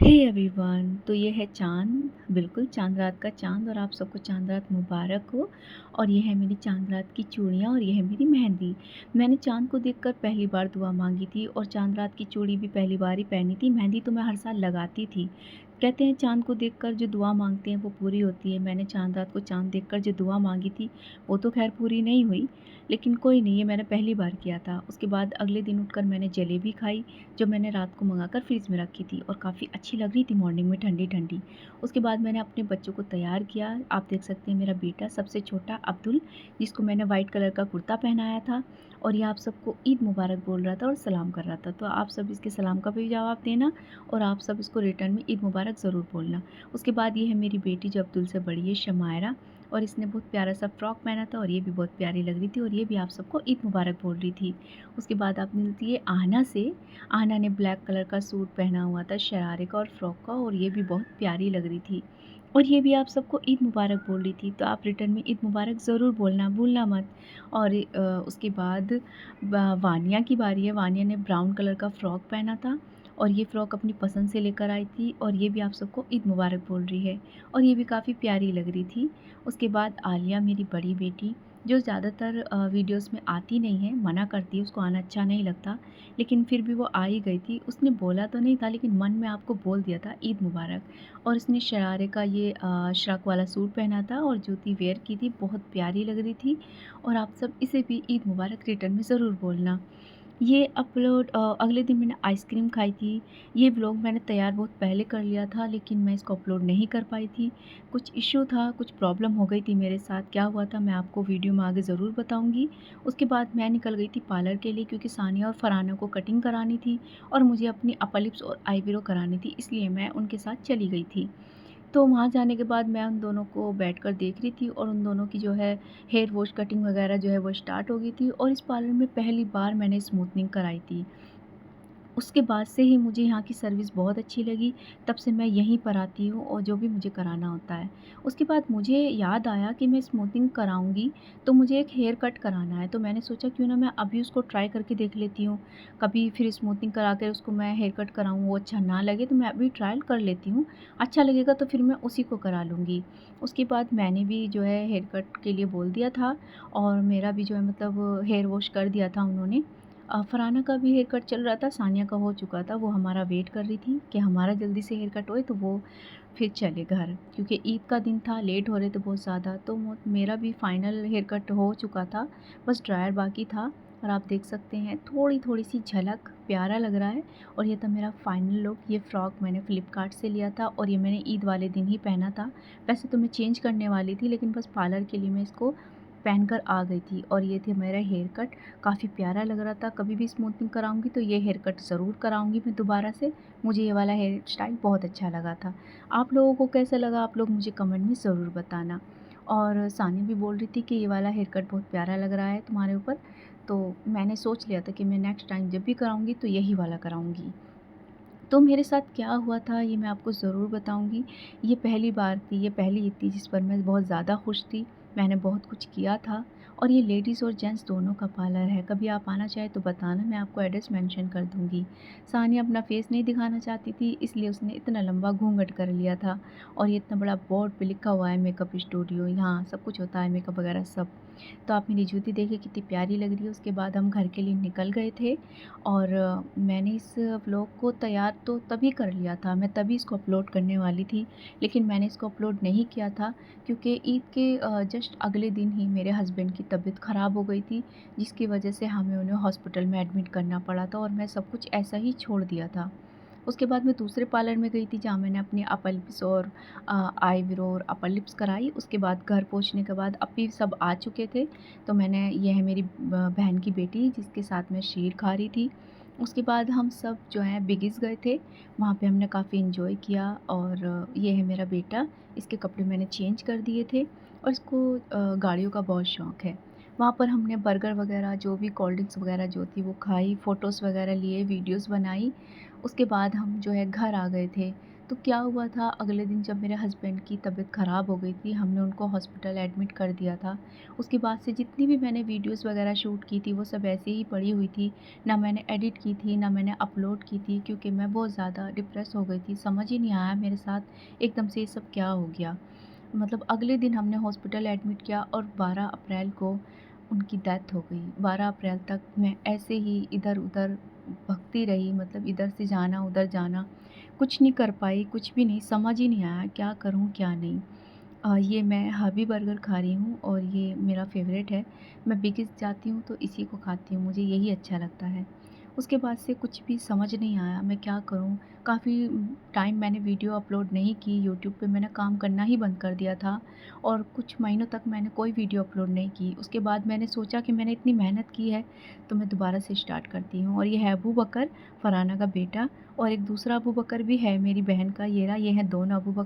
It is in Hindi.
हे एवरीवन, तो ये है चाँद, बिल्कुल चाँद रात का चाँद और आप सबको चाँद रात मुबारक हो। और ये है मेरी चाँद रात की चूड़ियाँ और ये है मेरी मेहंदी। मैंने चाँद को देखकर पहली बार दुआ मांगी थी और चाँद रात की चूड़ी भी पहली बार ही पहनी थी। मेहंदी तो मैं हर साल लगाती थी। कहते हैं चाँद को देखकर जो दुआ मांगते हैं वो पूरी होती है। मैंने चाँद रात को चाँद देखकर जो दुआ मांगी थी वो तो खैर पूरी नहीं हुई, लेकिन कोई नहीं, ये मैंने पहली बार किया था। उसके बाद अगले दिन उठकर मैंने जलेबी खाई, जो मैंने रात को मंगाकर फ्रिज में रखी थी और काफ़ी अच्छी लग रही थी मॉर्निंग में ठंडी-ठंडी। उसके बाद मैंने अपने बच्चों को तैयार किया। आप देख सकते हैं मेरा बेटा सबसे छोटा अब्दुल, जिसको मैंने वाइट कलर का कुर्ता पहनाया था और ये आप सबको ईद मुबारक बोल रहा था और सलाम कर रहा था। तो आप सब इसके सलाम का भी जवाब देना और आप सब इसको रिटर्न में ईद मुबारक ज़रूर बोलना। उसके बाद ये है मेरी बेटी जो अब्दुल से बड़ी है, शमायरा, और इसने बहुत प्यारा सा फ्रॉक पहना था और ये भी बहुत प्यारी लग रही थी और ये भी आप सबको ईद मुबारक बोल रही थी। उसके बाद आप मिलती है आहना से। आहना ने ब्लैक कलर का सूट पहना हुआ था शरारे का और फ्रॉक का और ये भी बहुत प्यारी लग रही थी और ये भी आप सबको ईद मुबारक बोल रही थी। तो आप रिटर्न में ईद मुबारक ज़रूर बोलना, भूलना मत। और उसके बाद वानिया की बारी है। वानिया ने ब्राउन कलर का फ़्रॉक पहना था और ये फ़्रॉक अपनी पसंद से लेकर आई थी और ये भी आप सबको ईद मुबारक बोल रही है और ये भी काफ़ी प्यारी लग रही थी। उसके बाद आलिया, मेरी बड़ी बेटी, जो ज़्यादातर वीडियोस में आती नहीं है, मना करती है, उसको आना अच्छा नहीं लगता, लेकिन फिर भी वो आ ही गई थी। उसने बोला तो नहीं था लेकिन मन में आपको बोल दिया था ईद मुबारक। और इसने शरारे का ये श्रग वाला सूट पहना था और जूती वेयर की थी, बहुत प्यारी लग रही थी। और आप सब इसे भी ईद मुबारक रिटर्न में ज़रूर बोलना। ये अगले दिन मैंने आइसक्रीम खाई थी। ये व्लॉग मैंने तैयार बहुत पहले कर लिया था लेकिन मैं इसको अपलोड नहीं कर पाई थी। कुछ इश्यू था, कुछ प्रॉब्लम हो गई थी मेरे साथ। क्या हुआ था मैं आपको वीडियो में आगे ज़रूर बताऊँगी। उसके बाद मैं निकल गई थी पार्लर के लिए क्योंकि सानिया और फरहाना को कटिंग करानी थी और मुझे अपनी अपर लिप्स और आईब्रो करानी थी, इसलिए मैं उनके साथ चली गई थी। तो वहाँ जाने के बाद मैं उन दोनों को बैठकर देख रही थी और उन दोनों की जो है हेयर वॉश कटिंग वगैरह जो है वो स्टार्ट हो गई थी और इस पार्लर में पहली बार मैंने स्मूथनिंग कराई थी। उसके बाद से ही मुझे यहाँ की सर्विस बहुत अच्छी लगी, तब से मैं यहीं पर आती हूँ और जो भी मुझे कराना होता है। उसके बाद मुझे याद आया कि मैं स्मूथिंग कराऊँगी, तो मुझे एक हेयर कट कराना है, तो मैंने सोचा क्यों ना मैं अभी उसको ट्राई करके देख लेती हूँ। कभी फिर स्मूथिंग करा के उसको मैं हेयर कट कराऊँ, वो अच्छा ना लगे तो मैं अभी ट्रायल कर लेती हूँ, अच्छा लगेगा तो फिर मैं उसी को करा लूँगी। उसके बाद मैंने भी जो है हेयर कट के लिए बोल दिया था और मेरा भी जो है मतलब हेयर वॉश कर दिया था उन्होंने। फरहाना का भी हेयर कट चल रहा था, सानिया का हो चुका था, वो हमारा वेट कर रही थी कि हमारा जल्दी से हेयर कट होए तो वो फिर चले घर, क्योंकि ईद का दिन था, लेट हो रहे थे बहुत ज़्यादा। तो मेरा भी फाइनल हेयर कट हो चुका था, बस ड्रायर बाकी था और आप देख सकते हैं थोड़ी-थोड़ी सी झलक, प्यारा लग रहा है। और ये था मेरा फाइनल लुक। ये फ्रॉक मैंने फ्लिपकार्ट से लिया था और ये मैंने ईद वाले दिन ही पहना था। वैसे तो मैं चेंज करने वाली थी लेकिन बस पार्लर के लिए मैं इसको पहनकर आ गई थी और ये थे मेरा हेयर कट, काफ़ी प्यारा लग रहा था। कभी भी स्मूथनिंग कराऊंगी तो ये हेयर कट ज़रूर कराऊंगी मैं दोबारा से। मुझे ये वाला हेयर स्टाइल बहुत अच्छा लगा था। आप लोगों को कैसा लगा, आप लोग मुझे कमेंट में ज़रूर बताना। और सानी भी बोल रही थी कि ये वाला हेयर कट बहुत प्यारा लग रहा है तुम्हारे ऊपर, तो मैंने सोच लिया था कि मैं नेक्स्ट टाइम जब भी कराऊंगी तो यही वाला कराऊंगी। तो मेरे साथ क्या हुआ था ये मैं आपको ज़रूर बताऊंगी। ये पहली बार थी, ये पहली ईद थी जिस पर मैं बहुत ज़्यादा खुश थी। मैंने बहुत कुछ किया था और ये लेडीज़ और जेंट्स दोनों का पार्लर है। कभी आप आना चाहे तो बताना, मैं आपको एड्रेस मेंशन कर दूँगी। सानिया अपना फेस नहीं दिखाना चाहती थी, इसलिए उसने इतना लंबा घूंघट कर लिया था और ये इतना बड़ा बोर्ड पे लिखा हुआ है मेकअप स्टूडियो, यहाँ सब कुछ होता है मेकअप वगैरह सब। तो आप मेरी जूती देखिए कितनी प्यारी लग रही है। उसके बाद हम घर के लिए निकल गए थे और मैंने इस व्लॉग को तैयार तो तभी कर लिया था, मैं तभी इसको अपलोड करने वाली थी, लेकिन मैंने इसको अपलोड नहीं किया था क्योंकि ईद के जस्ट अगले दिन ही मेरे हस्बैंड की तबीयत ख़राब हो गई थी, जिसकी वजह से हमें उन्हें हॉस्पिटल में एडमिट करना पड़ा था और मैं सब कुछ ऐसा ही छोड़ दिया था। उसके बाद मैं दूसरे पार्लर में गई थी जहाँ मैंने अपनी अपर लिप्स और आईब्रो और अपर लिप्स कराई। उसके बाद घर पहुँचने के बाद अभी सब आ चुके थे, तो मैंने, ये है मेरी बहन की बेटी जिसके साथ मैं शीर खा रही थी। उसके बाद हम सब जो है बिगीज़ गए थे, वहाँ पे हमने काफ़ी एंजॉय किया। और ये है मेरा बेटा, इसके कपड़े मैंने चेंज कर दिए थे और इसको गाड़ियों का बहुत शौक़ है। वहाँ पर हमने बर्गर वगैरह जो भी कोल्ड ड्रिंक्स वगैरह जो थी वो खाई, फ़ोटोज़ वगैरह लिए, वीडियोज़ बनाई। उसके बाद हम जो है घर आ गए थे। तो क्या हुआ था, अगले दिन जब मेरे हस्बैंड की तबीयत ख़राब हो गई थी, हमने उनको हॉस्पिटल एडमिट कर दिया था। उसके बाद से जितनी भी मैंने वीडियोज़ वग़ैरह शूट की थी, वो सब ऐसे ही पड़ी हुई थी। ना मैंने एडिट की थी, ना मैंने अपलोड की थी, क्योंकि मैं बहुत ज़्यादा डिप्रेस हो गई थी। समझ ही नहीं आया मेरे साथ एकदम से ये सब क्या हो गया। मतलब अगले दिन हमने हॉस्पिटल एडमिट किया और 12 अप्रैल को उनकी डेथ हो गई। 12 अप्रैल तक मैं ऐसे ही इधर-उधर भगती रही, मतलब इधर से जाना, उधर जाना, कुछ नहीं कर पाई, कुछ भी नहीं, समझ ही नहीं आया क्या करूँ, क्या नहीं। ये मैं हाबी बर्गर खा रही हूँ और ये मेरा फ़ेवरेट है। मैं बिगस जाती हूँ तो इसी को खाती हूँ, मुझे यही अच्छा लगता है। उसके बाद से कुछ भी समझ नहीं आया मैं क्या करूँ? काफ़ी टाइम मैंने वीडियो अपलोड नहीं की यूट्यूब पे, मैंने काम करना ही बंद कर दिया था और कुछ महीनों तक मैंने कोई वीडियो अपलोड नहीं की। उसके बाद मैंने सोचा कि मैंने इतनी मेहनत की है, तो मैं दोबारा से स्टार्ट करती हूँ। और ये है अबू बकर, फरहाना का बेटा, और एक दूसरा अबू बकर भी है मेरी बहन का, ये रहा, ये हैं दोनों अबू बकर।